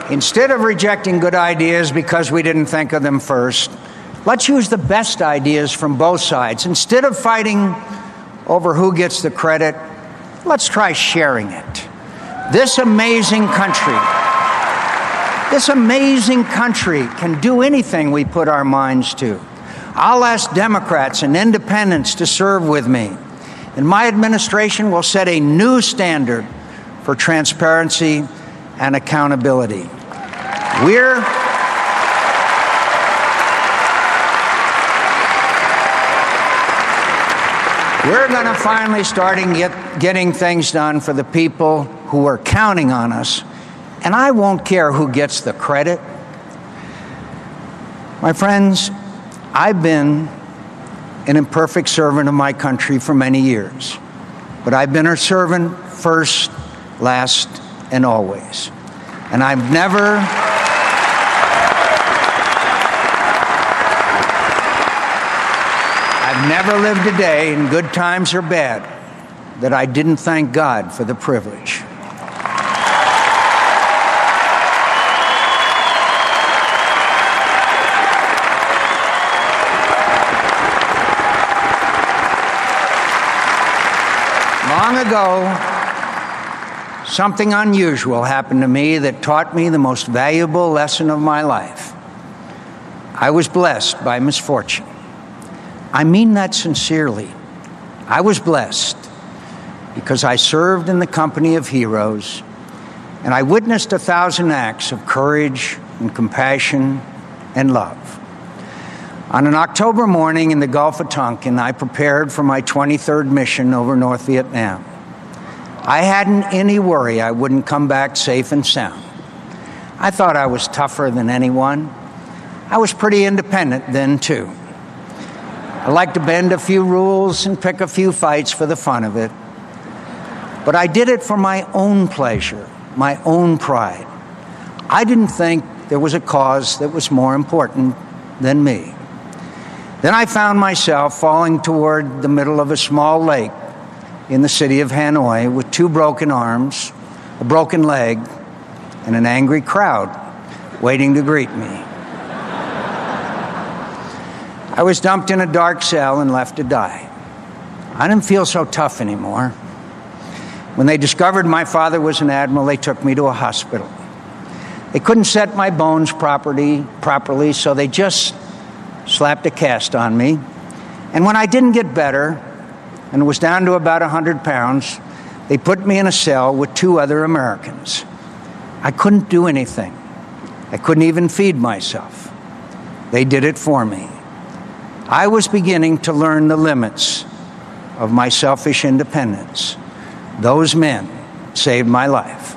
Instead of rejecting good ideas because we didn't think of them first, let's use the best ideas from both sides. Instead of fighting over who gets the credit, let's try sharing it. This amazing country can do anything we put our minds to. I'll ask Democrats and independents to serve with me, and my administration will set a new standard for transparency and accountability. We're going to finally start getting things done for the people who are counting on us, and I won't care who gets the credit. My friends, I've been an imperfect servant of my country for many years, but I've been her servant first, last, and always. And I've never lived a day, in good times or bad, that I didn't thank God for the privilege. Long ago, something unusual happened to me that taught me the most valuable lesson of my life. I was blessed by misfortune. I mean that sincerely. I was blessed because I served in the company of heroes, and I witnessed 1,000 acts of courage and compassion and love. On an October morning in the Gulf of Tonkin, I prepared for my 23rd mission over North Vietnam. I hadn't any worry I wouldn't come back safe and sound. I thought I was tougher than anyone. I was pretty independent then, too. I liked to bend a few rules and pick a few fights for the fun of it. But I did it for my own pleasure, my own pride. I didn't think there was a cause that was more important than me. Then I found myself falling toward the middle of a small lake in the city of Hanoi with 2 broken arms, a broken leg, and an angry crowd waiting to greet me. I was dumped in a dark cell and left to die. I didn't feel so tough anymore. When they discovered my father was an admiral, they took me to a hospital. They couldn't set my bones properly, so they just slapped a cast on me. And when I didn't get better and was down to about 100 pounds, they put me in a cell with 2 other Americans. I couldn't do anything. I couldn't even feed myself. They did it for me. I was beginning to learn the limits of my selfish independence. Those men saved my life.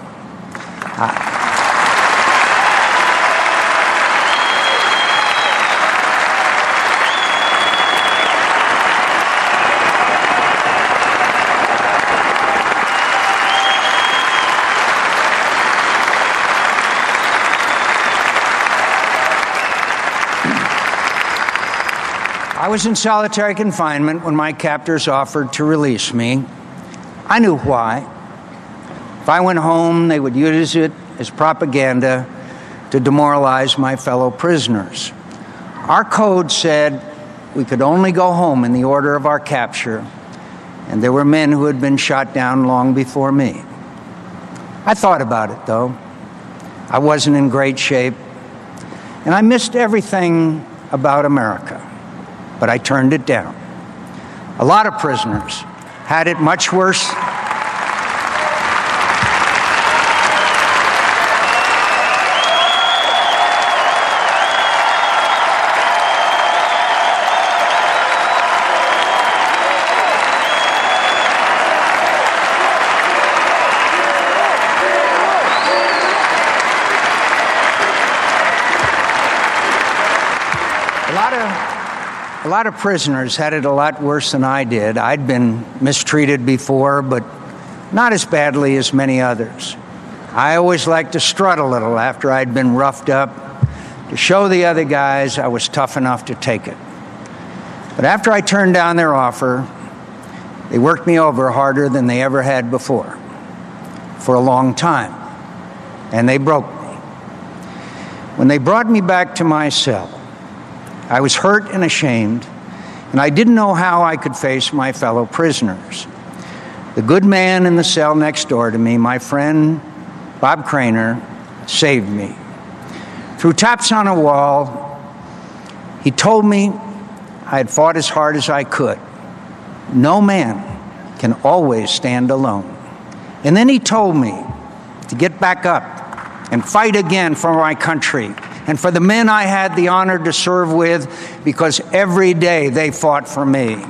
I was in solitary confinement when my captors offered to release me. I knew why. If I went home, they would use it as propaganda to demoralize my fellow prisoners. Our code said we could only go home in the order of our capture, and there were men who had been shot down long before me. I thought about it, though. I wasn't in great shape, and I missed everything about America. But I turned it down. A lot of prisoners had it much worse. A lot of prisoners had it a lot worse than I did. I'd been mistreated before, but not as badly as many others. I always liked to strut a little after I'd been roughed up to show the other guys I was tough enough to take it. But after I turned down their offer, they worked me over harder than they ever had before, for a long time, and they broke me. When they brought me back to my cell, I was hurt and ashamed, and I didn't know how I could face my fellow prisoners. The good man in the cell next door to me, my friend Bob Craner, saved me. Through taps on a wall, he told me I had fought as hard as I could. No man can always stand alone. And then he told me to get back up and fight again for my country and for the men I had the honor to serve with, because every day they fought for me.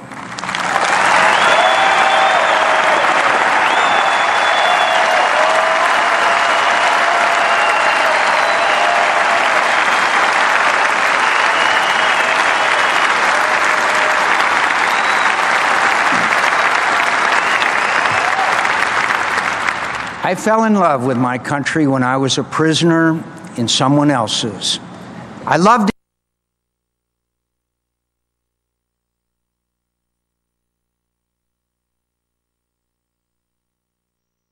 I fell in love with my country when I was a prisoner in someone else's. I loved it.